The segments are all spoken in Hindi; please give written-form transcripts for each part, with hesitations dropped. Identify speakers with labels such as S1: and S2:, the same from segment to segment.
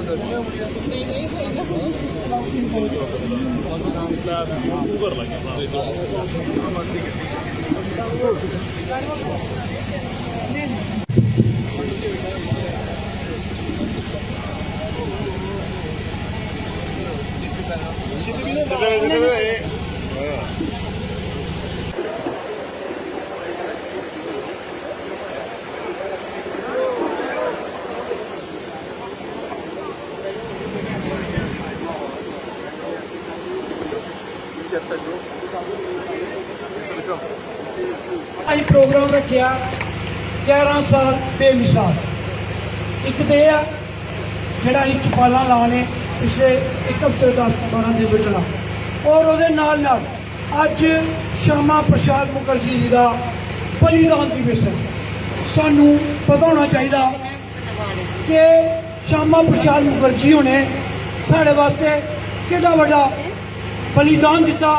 S1: अज प्रोग्राम रखा 11 साल बेमिसाल। एक तो यह जोड़ा अं चौपाल लाने पिछले एक हफ्ते 10-12 दिन बिटना और वो अज श्यामा प्रसाद मुखर्जी जी का बलिदान दिवस है। सानू पता होना चाहिए कि श्यामा प्रसाद मुखर्जी होने साढ़े वास्ते कितना बड़ा बलिदान दिता,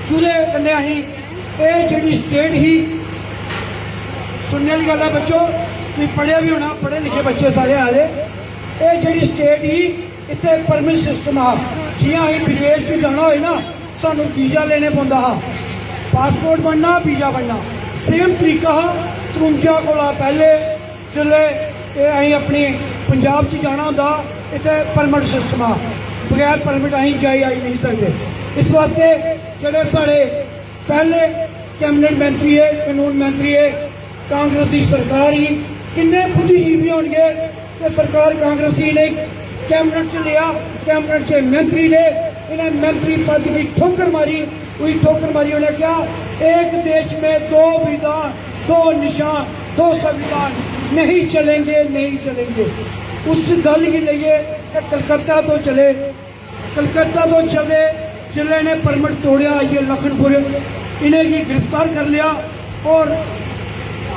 S1: चूल्हे कन्नै अहीं ये जी स्टेट ही सुनने वाली गल है। बच्चों तुम पढ़िया भी होना, पढ़े लिखे बच्चे सारे आए। ये जी स्टेट ही इतने परमिट सिस्टम आ, जियां अहीं विदेश च जाना होए ना सानू वीज़ा लेने पौंदा हा, पासपोर्ट बनना वीज़ा बनना सेम तरीका हा। 53 कोला पहले जिसले अहीं अपनी पंजाब च जाना होंदा इतने परमिट सिस्टम आ, बगैर परमिट अहीं आई नहीं सकते। इस वास्ते जोड़े साढ़े पहले कैबिनेट मंत्री है, कानून मंत्री है, कांग्रेस की सरकार ही किन्ने बुद्धिजीवी होंगे कि सरकार कांग्रेसी ने कैबिनेट च लिया, कैबिनेट से मंत्री ने इन्हें मंत्री पद की ठोकर मारी, हुई ठोकर मारी। उन्हें क्या एक देश में 2 विधान, 2 निशान, 2 संविधान नहीं चलेंगे, नहीं चलेंगे। उस गल की लिए कलकत्ता तो चले, कलकत्ता तो चले जिले ने परमिट तोड़िया, ये लखनपुर इन्हें की गिरफ्तार कर लिया और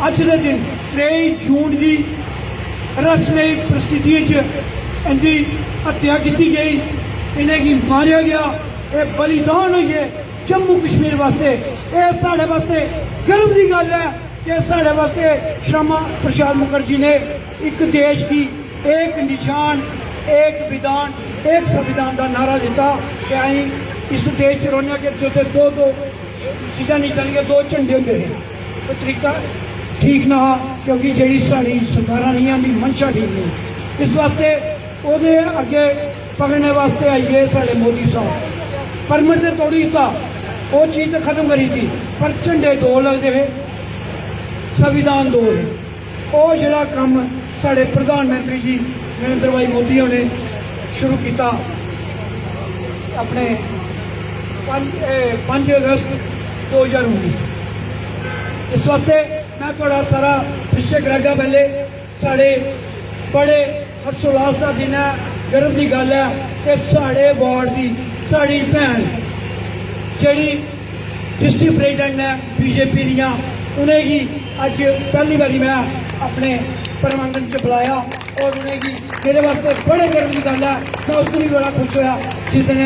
S1: अज के दिन 23 जून की रसमई परिस्थिति इनकी हत्या की गई, इन्हें की मारिया गया। ये बलिदान हुई है जम्मू कश्मीर वास्ते। ये साढ़े वास्ते गर्व की गल है कि साढ़े वास्ते श्यामा प्रसाद मुखर्जी ने एक देश की एक निशान, एक विधान, एक संविधान का नारा दिता कि अं इस देश च रोने के जो 2 चीज़ा नहीं चल, 2 झंडे होंगे थे। तो तरीका ठीक ना, क्योंकि जी साड़ी सरकार नहीं आती, मंशा ठीक नहीं। इस वास्ते वो अगे पकड़ने वास्ते आइए साढ़े मोदी साहब। परमिट ने तोड़ी था, वो चीज़ तो खत्म करी थी, पर झंडे 2 लगते हैं, संविधान 2 है। वो जोड़ा काम साढ़े प्रधानमंत्री जी नरेंद्र भाई मोदी ने शुरू किया अपने 5 अगस्त 2019। इस वास्ते मैं थोड़ा सारा पिछले करागा। पहले साढ़े बड़े हर्षोल्लास का दिन है, गर्व की गल है कि साढ़े वार्ड की साड़ी भैन जी डिस्ट्रिक्ट प्रेजिडेंट ने बीजेपी दियाँ, उन्हें अज पहली बारी मैं अपने परमंडल च बुलाया और उन्हें मेरे वास्ते बड़े गर्व की गल है। मैं उस दिन भी बड़ा खुश होया जिस दिन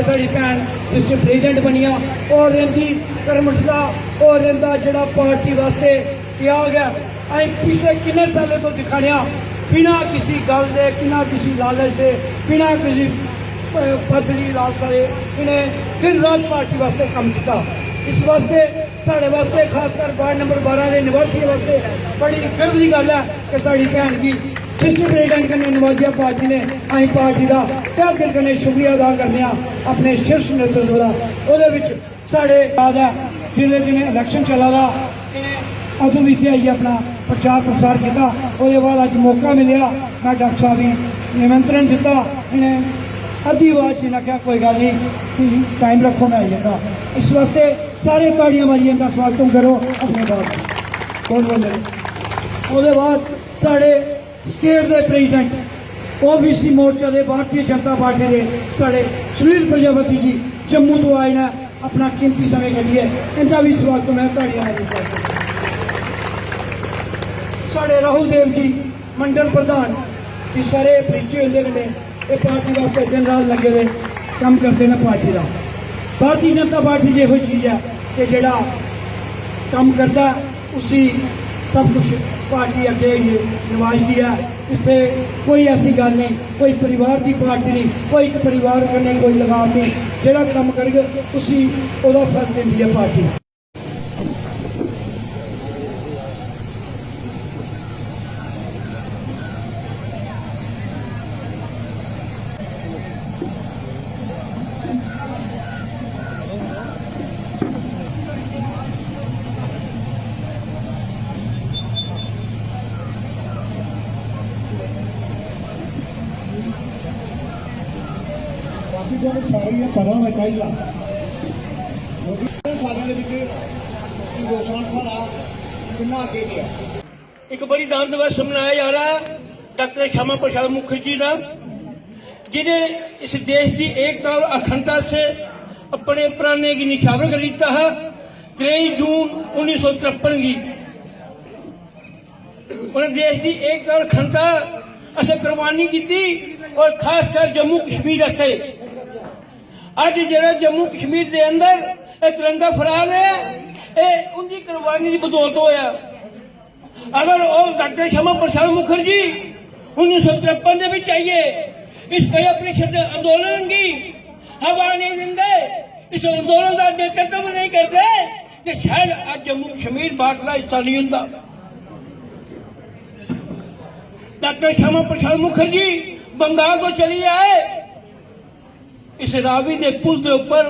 S1: साड़ी भैन डिस्ट्रिक्ट प्रेजिडेंट बनिया और इनकी परमिट का और इनका जोड़ा पार्टी वास्ते त्याग है। अं पिछले किन्ने सालों तो दिखाने बिना किसी गल के, बिना किसी लालच के, बिना किसी पद की लालसा के इन्हें दिन रात पार्टी वास्ते काम किया। इस वास्ते साढ़े वास्ते खासकर वार्ड नंबर 12 के निवासी वास्ते बड़ी गर्व की गल है कि साड़ी भैन की डिस्ट्रिक्ट प्रेजिडेंट कन्नै नवाजिया पार्टी ने अं पार्टी का तहे दिल कन्नै शुक्रिया अदा करने अपने शीर्ष नेतृत्व का। वो साढ़े बाद है जिले जिन्हें इलैक्शन चला था अदू भी इतने आइए अपना प्रचार प्रसार किया। वो बाद अज मौका मिले, मैं डॉक्टर साहब ने निमंत्रण दिता, इन्हें अद्धी आवाज इन्हें क्या कोई गल नहीं, टाइम रखो मैं आई जाता। इस वास्ते सारे ताड़ियां मारिए इनका स्वागत करो अपने बाद। बहुत वो बाद साढ़े स्टेट के प्रेजिडेंट OBC मोर्चा के भारतीय जनता पार्टी के साढ़े सुनील प्रजापति जी जम्मू तो आए हैं, अपना कीमती समय कटिए, इनका भी स्वागत मैं ताड़ियां मारी। साढ़े राहुल देव जी मंडल प्रधान ये सारे परिचय होंगे कन्नै ये पार्टी वास्ते दिन रात लगे हुए काम करते हैं। पार्टी का भारतीय जनता पार्टी जो चीज़ है कि जोड़ा काम करता उसी सब कुछ पार्टी अगे नवाजती है। इत्थे कोई ऐसी गल नहीं, कोई परिवार की पार्टी नहीं, कोई एक परिवार कन्नै कोई लगाव नहीं। जिहड़ा काम करगे उसी उहदा फल दिंदी है पार्टी।
S2: बाकी जो सारे पता होना चाहिए सारे हिंदुस्तान सारा कितना अगे गया।
S1: एक बड़ी दान दिवस मनाया जा रहा है डॉक्टर श्यामा प्रसाद मुखर्जी का, जिन्हें इस देश की एकता और अखंडता से अपने प्राणे की निशावर कर दिया है। 23 जून 1953 की उन्हें देश की एकता और अखंडता असे कुर्बानी की थी, और खासकर जम्मू कश्मीर से अज जो जम्मू कश्मीर के अंदर ये तिरंगा फहरा है, ये उनकी कुर्बानी की बदौलत होया। अगर और डॉक्टर श्यामा प्रसाद मुखर्जी 1953 के आइए इस कई परिषद आंदोलन की हवा नहीं देंगे, इस आंदोलन का नेतृत्व नहीं करते, तो शायद आज जम्मू कश्मीर भारत का हिस्सा नहीं होता। डॉक्टर श्यामा प्रसाद मुखर्जी बंगाल को चली आए, इस रावी के पुल के ऊपर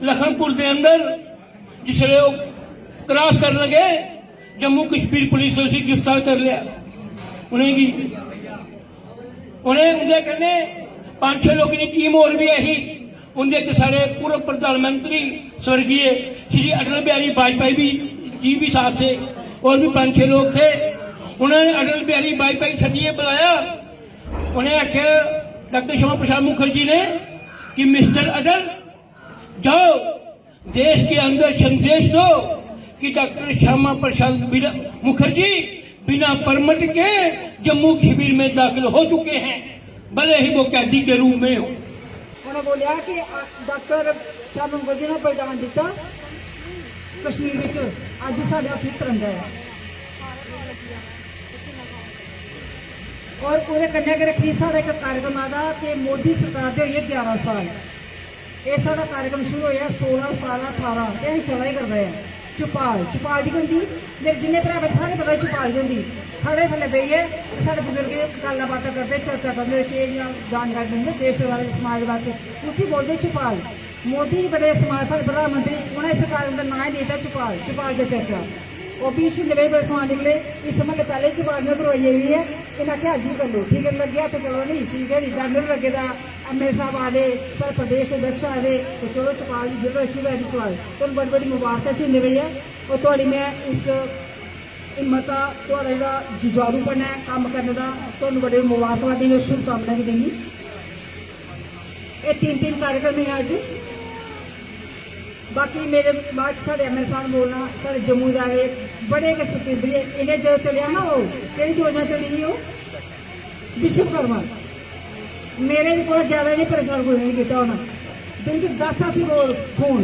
S1: लखनपुर के अंदर जिसले क्रॉस कर लगे, जम्मू कश्मीर पुलिस ने उसे गिरफ्तार कर लिया। उन्हें उनके कन्ने 5-6 लोगों की टीम और भी आई। उनके सारे पूर्व प्रधानमंत्री स्वर्गीय श्री अटल बिहारी वाजपेयी भी साथ थे, और भी 5-6 लोग थे। उन्होंने अटल बिहारी वाजपेयी सदिए बुलाया। उन्हें आख्या डॉक्टर श्यामा प्रसाद मुखर्जी ने कि मिस्टर अटल जाओ देश के अंदर संदेश दो कि डॉक्टर श्यामा प्रसाद मुखर्जी बिना परमिट के जम्मू कश्मीर में दाखिल हो चुके हैं, भले ही वो कैदी के रूप में हो।
S3: उन्होंने बोलिया कि डॉक्टर श्यामा मुखर्जी ने बलिदान दिता कश्मीर में, अज साढ़े हथ तिरंगा है, और पूरे कन्या के रखी साढ़ा एक कार्यक्रम आता कि मोदी सरकार के हुई 11 साल। ये साढ़ा कार्यक्रम शुरू होया 16, 17, 18 ये चला ही कर रहे हैं। चुपाल की होंगी मेरे जिन्हें भरा सारे पता चुपाल की होंगी, खड़े थले बेइए साढ़े बुजुर्ग गल्लां बातां करते, चर्चा करते कि जानकारी देंगे देश के बारे समाज बारे, उसी बोलते चुपाल। मोदी बड़े समाज साढ़े प्रधानमंत्री उन्हें सरकार का नाम ही देता चुपाल के चर्चा। वो भी शिंदे बड़े समान निकले, इस मतलब पहले चुपाल में करवाई हुई है, इन्हें क्या अज ही कर लो, ठीक है लग गया तो चलो नहीं ठीक है, जनरल लगे था ML साहब आ गए, सारे प्रदेश अध्यक्ष आ गए, तो चलो चुपाल की जरूरत अच्छी बैठी चुपाल तो बड़ी बड़ी मुबारक शिंदे भई है। और थोड़ी मैं इस हिम्मत का जुझारूपन है काम करने का तो बड़े मुबारकबाद देंगे, शुभकामना भी देंगी। ये 3 कार्यक्रम है अज। बाकी मेरे बाद साढ़े ML साहब बोलना साढ़े जम्मू जाए बड़े के सतीबी इन्हें जो चलिया ना वो कई योजना चली वो विश्वकर्मा मेरे भी बहुत ज़्यादा नहीं परेशान कोई नहीं किया होना दिन की 10 असी रोज फोन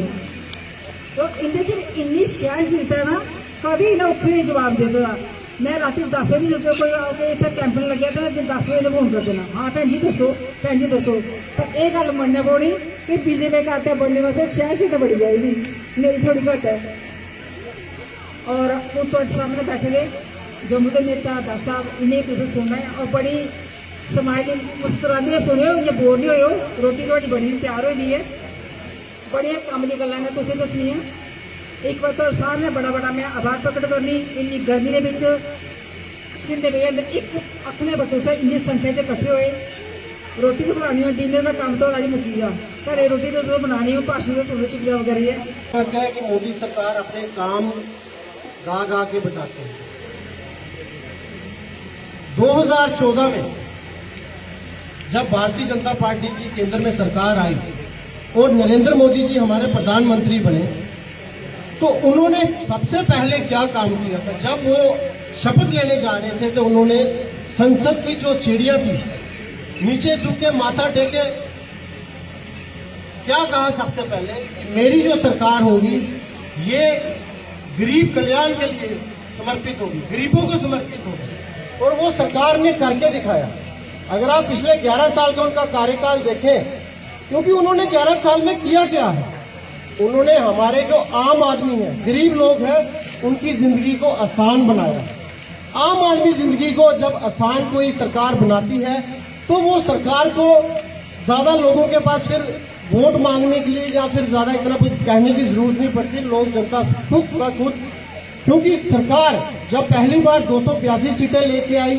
S3: तो इन्हें इन्नी सहनशीलता ना कभी ना उठे नहीं जवाब देता। मैं रात 10 बजे जो कोई आके इतने कैंप लगे तो 10 बजे फोन कर देना, हाँ भैन जी दसो पर यह गल मनना पौनी कि बीजेपी का आटा बनने वास्ते सहनशीलता बड़ी चाहिए, मेरी थोड़ी घट है। और वो सामने बैठे गए जम्मू के नेता दास साहब, इन्हें कुछ सुनना है और बड़ी समाज मुस्कुराते हुए सुने, ये बोर नहीं हो, रोटी बनी तैयार हो गई है, बड़िया कम की गल्लां ने तुसें दस्सियां। एक बार तो सामने बड़ा मैं आभार प्रकट करनी इन्नी गर्मी के विच शिंदे भैया एक अपने बच्चों से इन्नी संख्या से इकट्ठे हुए, रोटी भी बनानी हो, डिनर का काम तो अज मुकी गया, घरे रोटी तो बनानी हो, भाषण तो सुनो चुप जाओ करिए।
S2: लगता है कि मोदी सरकार अपने काम गा के बताते हैं। 2014 में जब भारतीय जनता पार्टी की केंद्र में सरकार आई और नरेंद्र मोदी जी हमारे प्रधानमंत्री बने तो उन्होंने सबसे पहले क्या काम किया था, जब वो शपथ लेने जा रहे थे तो उन्होंने संसद की जो सीढ़ियां थी नीचे झुक के माथा टेके क्या कहा सबसे पहले कि मेरी जो सरकार होगी ये गरीब कल्याण के लिए समर्पित होगी, गरीबों को समर्पित होगी। और वो सरकार ने करके दिखाया। अगर आप पिछले 11 साल का उनका कार्यकाल देखें, क्योंकि उन्होंने 11 साल में किया क्या है, उन्होंने हमारे जो आम आदमी है, गरीब लोग हैं, उनकी जिंदगी को आसान बनाया। आम आदमी जिंदगी को जब आसान कोई सरकार बनाती है तो वो सरकार को ज्यादा लोगों के पास फिर वोट मांगने के लिए या फिर ज्यादा इतना कुछ कहने की जरूरत नहीं पड़ती। लोग जनता खुद ब खुद, क्योंकि सरकार जब पहली बार 282 सीटें लेके आई,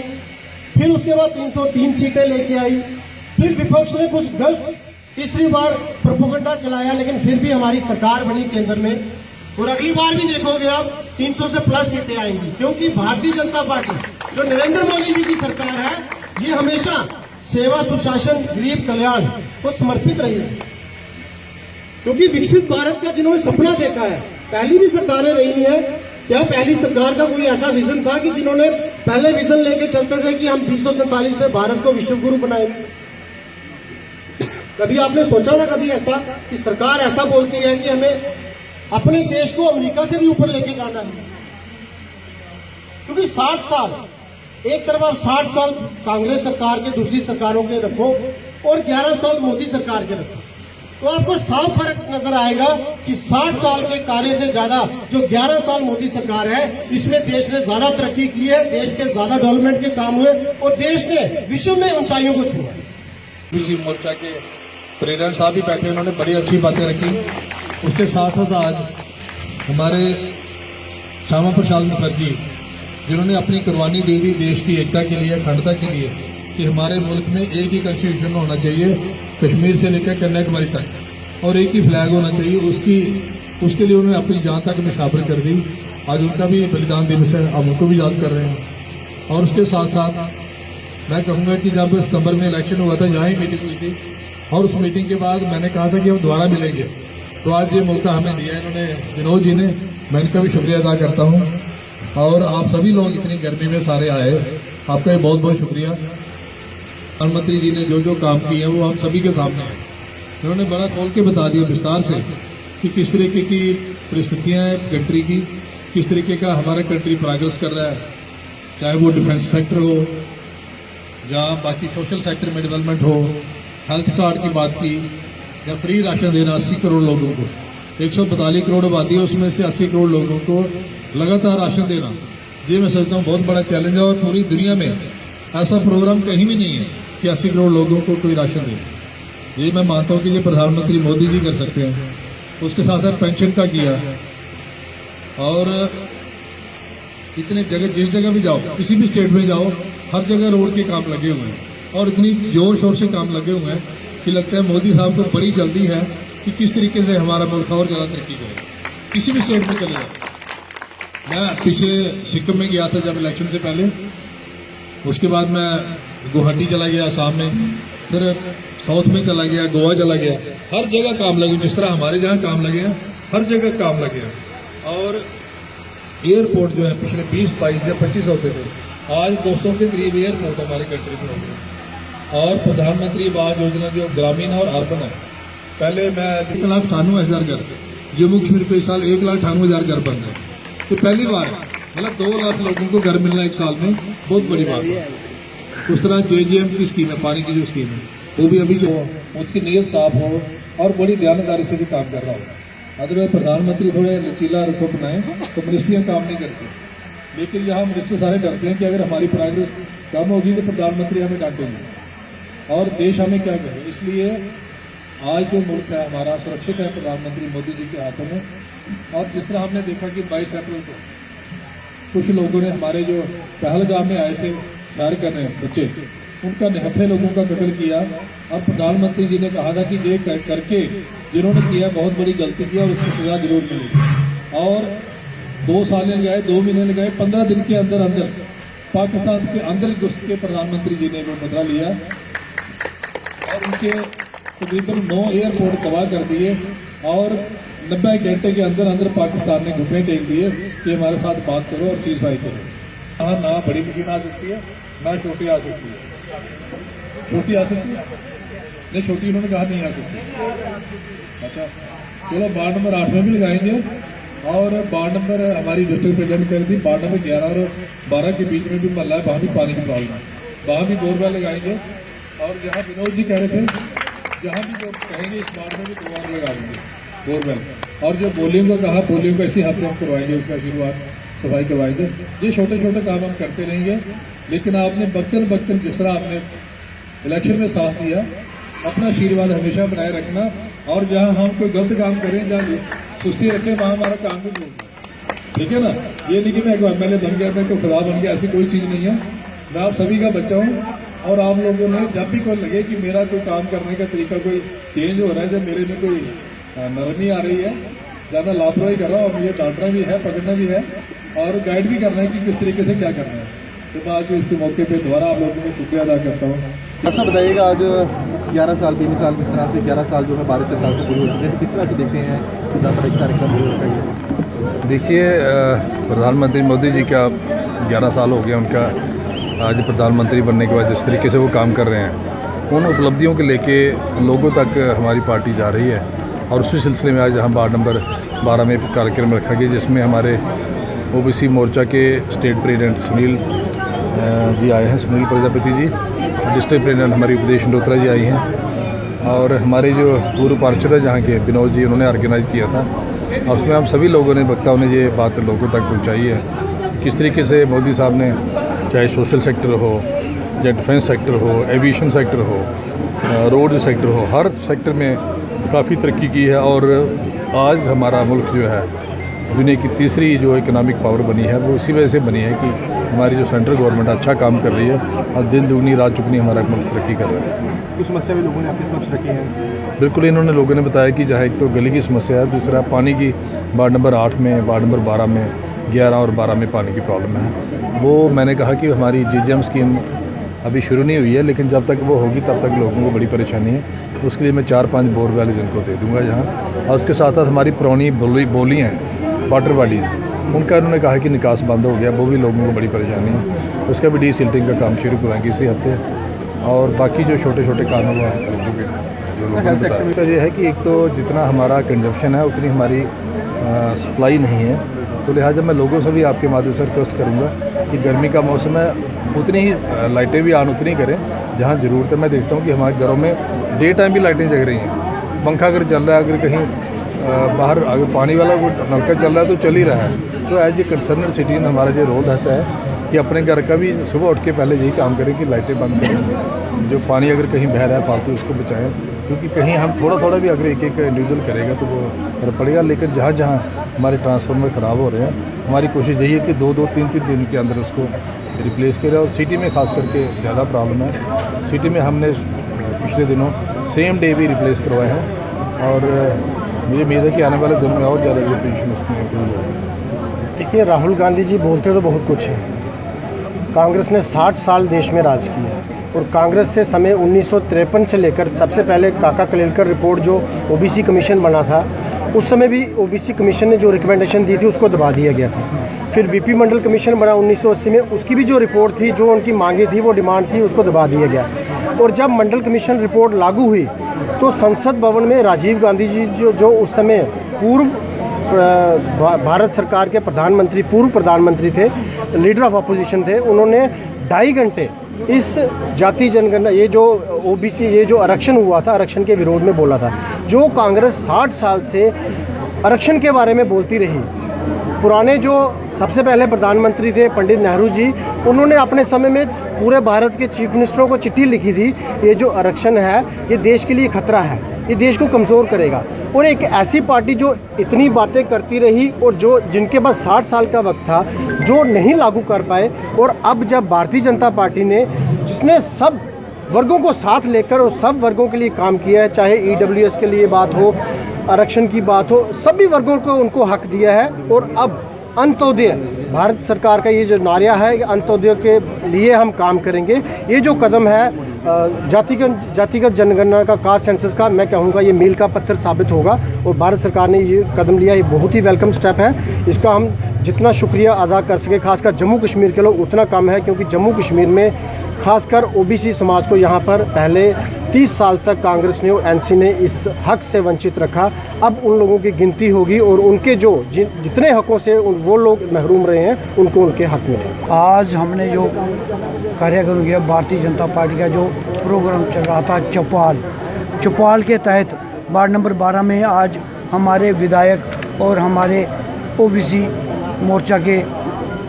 S2: फिर उसके बाद 303 सीटें लेके आई, फिर विपक्ष ने कुछ गलत तीसरी बार प्रोपेगेंडा चलाया, लेकिन फिर भी हमारी सरकार बनी केंद्र में। और अगली बार भी देखोगे आप 300 से प्लस सीटें आएंगी, क्योंकि भारतीय जनता पार्टी जो नरेंद्र मोदी जी की सरकार है, ये हमेशा सेवा, सुशासन, गरीब कल्याण को समर्पित रही है। क्योंकि विकसित भारत का जिन्होंने सपना देखा है, पहली भी सरकारें रही हैं, क्या पहली सरकार का कोई ऐसा विजन था कि जिन्होंने पहले विजन लेके चलते थे कि हम 2047 में भारत को विश्व गुरु बनाएंगे? कभी आपने सोचा था कभी ऐसा कि सरकार ऐसा बोलती है कि हमें अपने देश को अमेरिका से भी ऊपर लेके जाना है? क्योंकि 60 साल, एक तरफ आप 60 साल कांग्रेस सरकार के, दूसरी सरकारों के रखो और 11 साल मोदी सरकार के रखो, तो आपको साफ फर्क नजर आएगा कि 60 साल के कार्य से ज्यादा जो 11 साल मोदी सरकार है, इसमें देश ने ज्यादा तरक्की की है, देश के ज्यादा डेवलपमेंट के काम हुए और देश ने विश्व में ऊंचाइयों को छुआ।
S4: किसी मोर्चा के प्रेरण साहब भी बैठे, उन्होंने बड़ी अच्छी बातें रखी। उसके साथ साथ आज हमारे श्यामा प्रसाद मुखर्जी, जिन्होंने अपनी कुर्बानी दे दी देश की एकता के लिए, अखंडता के लिए, कि हमारे मुल्क में एक ही कॉन्स्टिट्यूशन होना चाहिए, कश्मीर से लेकर कन्याकुमारी तक, और एक ही फ्लैग होना चाहिए, उसके लिए उन्होंने अपनी जान तक निशावर कर दी। आज उनका भी बलिदान दिवस है, हम उनको भी याद कर रहे हैं। और उसके साथ साथ मैं कहूँगा कि जब सितंबर में इलेक्शन हुआ था, यहाँ ही मीटिंग हुई थी, और उस मीटिंग के बाद मैंने कहा था कि हम दोबारा मिलेंगे, तो आज ये मौका हमें दिया इन्होंने, विनोद जी ने, मैं इनका भी शुक्रिया अदा करता हूँ। और आप सभी लोग इतनी गर्मी में सारे आए, आपका बहुत बहुत शुक्रिया। प्रधानमंत्री जी ने जो जो काम किए हैं वो हम सभी के सामने हैं। उन्होंने बड़ा खोल के बता दिया विस्तार से कि किस तरीके की परिस्थितियाँ हैं कंट्री की, किस तरीके का हमारा कंट्री प्रोग्रेस कर रहा है, चाहे वो डिफेंस सेक्टर हो या बाकी सोशल सेक्टर में डेवलपमेंट हो, हेल्थ कार्ड की बात की, या फ्री राशन देना 80 करोड़ लोगों को, 142 करोड़ आबादी है, उसमें से 80 करोड़ लोगों को लगातार राशन देना, ये मैं समझता हूँ बहुत बड़ा चैलेंज है। और पूरी दुनिया में ऐसा प्रोग्राम कहीं भी नहीं है कि 80 करोड़ लोगों को कोई राशन दे। ये मैं मानता हूँ कि ये प्रधानमंत्री मोदी जी कर सकते हैं। उसके साथ साथ पेंशन का किया, और इतने जगह, जिस जगह भी जाओ, किसी भी स्टेट में जाओ, हर जगह रोड के काम लगे हुए हैं, और इतनी जोर शोर से काम लगे हुए हैं कि लगता है मोदी साहब को बड़ी जल्दी है कि किस तरीके से हमारा मुल्क और ज़्यादा तरक्की करे, किसी भी स्टेट में चले जाए। मैं पीछे सिक्किम में गया था जब इलेक्शन से पहले, उसके बाद मैं गुवाहाटी चला गया आसाम में, फिर साउथ में चला गया, गोवा चला गया, हर जगह काम लगे, जिस तरह हमारे जहाँ काम लगे हैं हर जगह काम लगे हैं। और एयरपोर्ट जो है पिछले 20-22 या 25 होते थे, आज 200 के करीब एयरपोर्ट हमारी कंट्री में हो गए। और प्रधानमंत्री आवास योजना जो ग्रामीण और अर्बन है, पहले मैं 1,98,000 घर, जम्मू कश्मीर को इस साल 1,98,000 घर बन गए, तो पहली बार मतलब 2 लाख लोगों को घर मिलना एक साल में बहुत बड़ी बात है। उस तरह JJM की स्कीम है, पानी की जो स्कीम है, वो भी अभी जो उसकी नीयत साफ हो और बड़ी ध्यानदारी से भी काम कर रहा हो। अदरवाइज प्रधानमंत्री थोड़े लचीला रुख अपनाएं तो मिनिस्ट्रियाँ काम नहीं करती, लेकिन यहाँ मिनिस्टर सारे डरते हैं कि अगर हमारी प्रोग्रेस कम होगी तो प्रधानमंत्री हमें डांटेंगे और देश हमें क्या करे। इसलिए आज जो मुल्क है हमारा सुरक्षित है प्रधानमंत्री मोदी जी के हाथों में। और जिस तरह हमने देखा कि 22 अप्रैल को कुछ लोगों ने हमारे जो पहलगाम में आए थे सैर करने बच्चे, उनका निहत्थे लोगों का कत्ल किया, और प्रधानमंत्री जी ने कहा था कि ये करके जिन्होंने किया बहुत बड़ी गलती किया और उसकी सजा जरूर मिलेगी। और 2 साल लगाए, 2 महीने लगाए, 15 दिन के अंदर अंदर पाकिस्तान के अंदर घुस के प्रधानमंत्री जी ने वो बदला लिया और उनके तकरीबन 9 एयरपोर्ट तबाह कर दिए और 90 घंटे के अंदर अंदर पाकिस्तान ने घुटने टेक दिए कि हमारे साथ बात करो और चीज भाई करो। हाँ, ना बड़ी मशीन आ सकती है ना छोटी आ सकती है। छोटी आ सकती है नहीं, छोटी उन्होंने कहा नहीं आ सकती। अच्छा चलो, वार्ड नंबर 8 में भी लगाएंगे और वार्ड नंबर हमारी डिस्ट्रिक्ट प्रेसिडेंट कह रही थी वार्ड नंबर 11 और 12 के बीच में भी महल्ला है, वहाँ भी पानी की प्रॉब्लम है, वहाँ भी बोरवेल लगाएंगे। और जहाँ विनोद जी कह रहे थे जहाँ भी जो कहेंगे इस वार्ड में भी 2 बार लगा देंगे बोरवेल। और जो बोलिंग को कहा बोलिंग को इसी हफ्ते हम करवाएंगे, उसका शुरुआत सफाई करवाएंगे। ये छोटे छोटे काम हम करते रहेंगे, लेकिन आपने वक्तन जिस तरह आपने इलेक्शन में साथ दिया, अपना आशीर्वाद हमेशा बनाए रखना। और जहाँ हम कोई गलत काम करें, जहाँ सुस्ती रखें, वहाँ हमारा काम भी होगा, ठीक है ना। ये नहीं कि मैं कोई MLA बन गया, मैं कोई खुदा बन गया, ऐसी कोई चीज़ नहीं है। मैं आप सभी का बच्चा हूँ और आप लोगों ने जब भी कोई लगे कि मेरा कोई काम करने का तरीका कोई चेंज हो रहा है, जब मेरे में कोई नरमी आ रही है, ज़्यादा लापरवाही कर रहा हूँ, और मुझे डांटना भी है, पकड़ना भी है और गाइड भी करना है कि किस तरीके से क्या करना है। तो मैं आज इस मौके पर दोबारा आप लोगों को शुक्रिया अदा करता हूँ।
S5: अच्छा बताइएगा, आज 11 साल 3 साल किस तरह से 11 साल जो है भारत सरकार को पूरे हो चुके हैं, तो किस तरह से देखते हैं कि कार्यक्रम पूरे होता है?
S6: देखिए, प्रधानमंत्री मोदी जी का 11 साल हो गया उनका आज प्रधानमंत्री बनने के बाद। जिस तरीके से वो काम कर रहे हैं, उन उपलब्धियों के लेके लोगों तक हमारी पार्टी जा रही है। और उसी सिलसिले में आज यहाँ वार्ड नंबर 12 में कार्यक्रम रखा गया, जिसमें हमारे OBC मोर्चा के स्टेट प्रेसिडेंट सुनील जी आए हैं, सुनील प्रजापति जी। डिस्ट्रिक्ट प्रेसिडेंट हमारी उपदेश इंडोत्रा जी आई हैं, और हमारे जो पूर्व पार्षद है जहाँ के विनोद जी, उन्होंने ऑर्गेनाइज किया था। और उसमें हम सभी लोगों ने, वक्ताओं ने ये बात लोगों तक पहुँचाई है किस तरीके से मोदी साहब ने, चाहे सोशल सेक्टर हो या डिफेंस सेक्टर हो, एविएशन सेक्टर हो, रोड सेक्टर हो, हर सेक्टर में काफ़ी तरक्की की है। और आज हमारा मुल्क जो है दुनिया की तीसरी जो इकोनॉमिक पावर बनी है, वो इसी वजह से बनी है कि हमारी जो सेंट्रल गवर्नमेंट अच्छा काम कर रही है और दिन दुगनी रात चुगनी हमारा मुल्क तरक्की कर रहा है।
S5: कुछ समस्या भी लोगों ने आपके समक्ष रखी है?
S6: बिल्कुल, इन्होंने लोगों ने बताया कि जहाँ एक तो गली की समस्या है, दूसरा पानी की वार्ड नंबर 8 में, वार्ड नंबर 12 में, 11 और 12 में पानी की प्रॉब्लम है। वो मैंने कहा कि हमारी GGM स्कीम अभी शुरू नहीं हुई है, लेकिन जब तक वो होगी तब तक लोगों को बड़ी परेशानी है। उसके लिए मैं 4-5 बोरवेल जिनको दे दूँगा यहाँ। और उसके साथ साथ हमारी पुरानी बोलियाँ हैं, वाटर बॉडी, उनका उन्होंने कहा कि निकास बंद हो गया, वो भी लोगों को बड़ी परेशानी है। उसका भी डीसिल्टिंग का काम शुरू करवाएंगे इसी हफ्ते। और बाकी जो छोटे छोटे काम है वो लोगों के जो लोगों ने बताया, ये है कि एक तो जितना हमारा कंजप्शन है उतनी हमारी सप्लाई नहीं है। तो लिहाजा मैं लोगों से भी आपके माध्यम से रिक्वेस्ट करूँगा कि गर्मी का मौसम है, उतनी ही लाइटें भी ऑन उतनी करें जहाँ ज़रूरत है। मैं देखता हूँ कि हमारे घरों में डे टाइम भी लाइटें जग रही हैं, पंखा अगर चल रहा है, अगर कहीं बाहर अगर पानी वाला कोई नलका चल रहा है तो चल ही रहा है। तो एज ए कंसर्न सिटीजन हमारा जो रोल रहता है कि अपने घर का भी सुबह उठ के पहले यही काम करें कि लाइटें बंद करें, जो पानी अगर कहीं बह रहा है फालतू उसको बचाएं, क्योंकि कहीं हम थोड़ा भी अगर एक इंडिविजुअल करेगा तो वो फर्क पड़ेगा। लेकिन जहाँ जहाँ हमारे ट्रांसफार्मर ख़राब हो रहे हैं, हमारी कोशिश यही है कि 2-3 दिन के अंदर उसको रिप्लेस करें। और सिटी में ख़ास करके ज़्यादा प्रॉब्लम है। सिटी में हमने पिछले दिनों सेम डे भी रिप्लेस करवाए हैं, और मुझे उम्मीद है कि आने वाले दिन में और ज़्यादा जो पेंशन उसमें इम्प्रूव होगा।
S2: देखिए, राहुल गांधी जी बोलते तो बहुत कुछ है। कांग्रेस ने 60 साल देश में राज किया, और कांग्रेस से समय 1953 से लेकर सबसे पहले काका कलेलकर रिपोर्ट जो OBC कमीशन बना था, उस समय भी OBC कमीशन ने जो रिकमेंडेशन दी थी उसको दबा दिया गया था। फिर VP मंडल कमीशन बना 1980 में, उसकी भी जो रिपोर्ट थी, जो उनकी मांगे थी, वो डिमांड थी, उसको दबा दिया गया। और जब मंडल कमीशन रिपोर्ट लागू हुई तो संसद भवन में राजीव गांधी जी जो उस समय पूर्व भारत सरकार के प्रधानमंत्री, पूर्व प्रधानमंत्री थे, लीडर ऑफ अपोजिशन थे, उन्होंने 2.5 घंटे इस जाति जनगणना, ये जो OBC, ये जो आरक्षण हुआ था, आरक्षण के विरोध में बोला था। जो कांग्रेस 60 साल से आरक्षण के बारे में बोलती रही, पुराने जो सबसे पहले प्रधानमंत्री थे पंडित नेहरू जी, उन्होंने अपने समय में पूरे भारत के चीफ मिनिस्टरों को चिट्ठी लिखी थी, ये जो आरक्षण है ये देश के लिए खतरा है, ये देश को कमज़ोर करेगा। और एक ऐसी पार्टी जो इतनी बातें करती रही और जो जिनके पास 60 साल का वक्त था, जो नहीं लागू कर पाए, और अब जब भारतीय जनता पार्टी ने, जिसने सब वर्गों को साथ लेकर और सब वर्गों के लिए काम किया है, चाहे EWS के लिए बात हो, आरक्षण की बात हो, सभी वर्गों को उनको हक दिया है। और अब अंत्योदय, भारत सरकार का ये जो नारा है कि अंत्योदय के लिए हम काम करेंगे, ये जो कदम है जातिगत जनगणना का, कास्ट सेंसस का, मैं कहूँगा ये मील का पत्थर साबित होगा। और भारत सरकार ने ये कदम लिया, ये बहुत ही वेलकम स्टेप है। इसका हम जितना शुक्रिया अदा कर सके, खासकर जम्मू कश्मीर के लोग, उतना कम है, क्योंकि जम्मू कश्मीर में खासकर OBC समाज को यहाँ पर पहले 30 साल तक कांग्रेस ने और एनसी ने इस हक से वंचित रखा। अब उन लोगों की गिनती होगी और उनके जो जितने हकों से वो लोग महरूम रहे हैं उनको उनके हक मिले।
S1: आज हमने जो कार्यक्रम किया, भारतीय जनता पार्टी का जो प्रोग्राम चल रहा था चौपाल के तहत वार्ड नंबर 12 में आज हमारे विधायक और हमारे ओबीसी मोर्चा के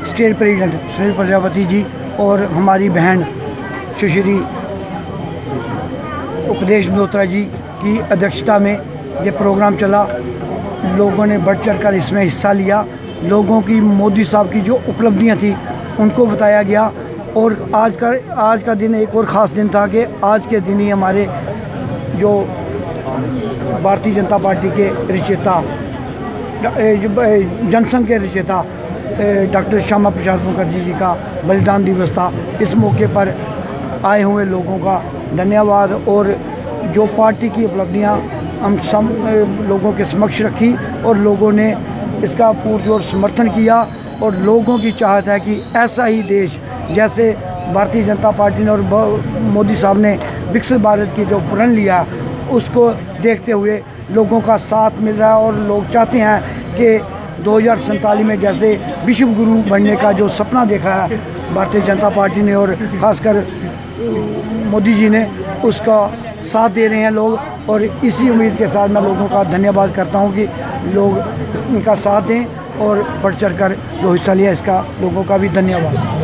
S1: स्टेट प्रेसिडेंट सुनील प्रजापति जी और हमारी बहन सुश्री उपदेश मल्होत्रा जी की अध्यक्षता में ये प्रोग्राम चला। लोगों ने बढ़ चढ़ कर इसमें हिस्सा लिया। लोगों की मोदी साहब की जो उपलब्धियां थी उनको बताया गया। और आज का दिन एक और ख़ास दिन था कि आज के दिन ही हमारे जो भारतीय जनता पार्टी के रचयिता जनसंघ के रचयिता डॉक्टर श्यामा प्रसाद मुखर्जी जी का बलिदान दिवस था। इस मौके पर आए हुए लोगों का धन्यवाद और जो पार्टी की उपलब्धियां हम सब लोगों के समक्ष रखी और लोगों ने इसका पुरजोर समर्थन किया। और लोगों की चाहत है कि ऐसा ही देश जैसे भारतीय जनता पार्टी ने और मोदी साहब ने विकसित भारत की जो प्रण लिया उसको देखते हुए लोगों का साथ मिल रहा है। और लोग चाहते हैं कि 2047 में जैसे विश्व गुरु बनने का जो सपना देखा है भारतीय जनता पार्टी ने और ख़ासकर मोदी जी ने, उसका साथ दे रहे हैं लोग। और इसी उम्मीद के साथ मैं लोगों का धन्यवाद करता हूं कि लोग इनका साथ दें और बढ़ चढ़ कर जो हिस्सा लिया इसका लोगों का भी धन्यवाद।